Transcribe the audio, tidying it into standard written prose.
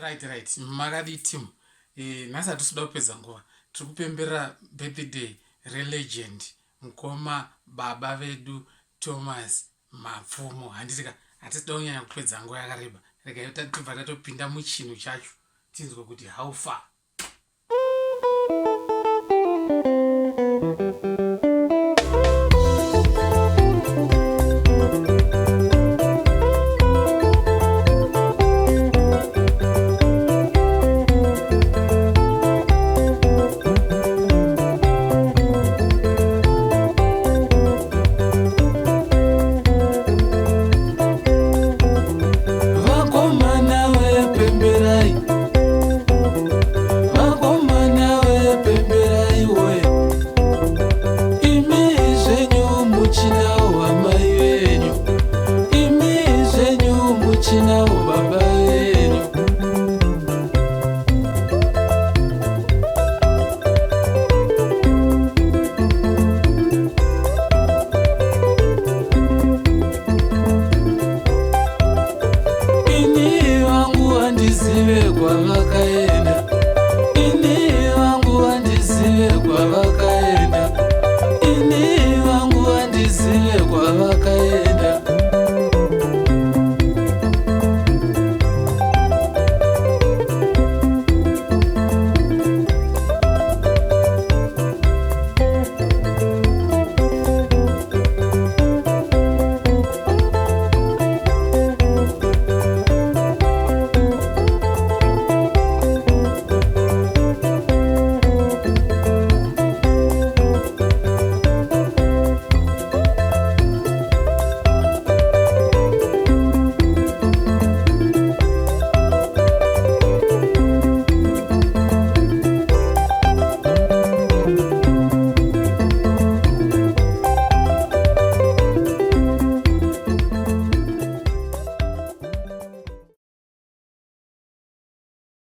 Right. Makadi team. Nhasi hatisida kupedza nguva. Tiri kupembera birthday relegend mukoma baba vedu Thomas Mapfumo. Handisika hatisida kunyanya kupedza nguva yakareba. Regai tibva tatopinda muchinhu chacho tinzwe kuti how far. Ini wangu andizive kwa vakaenda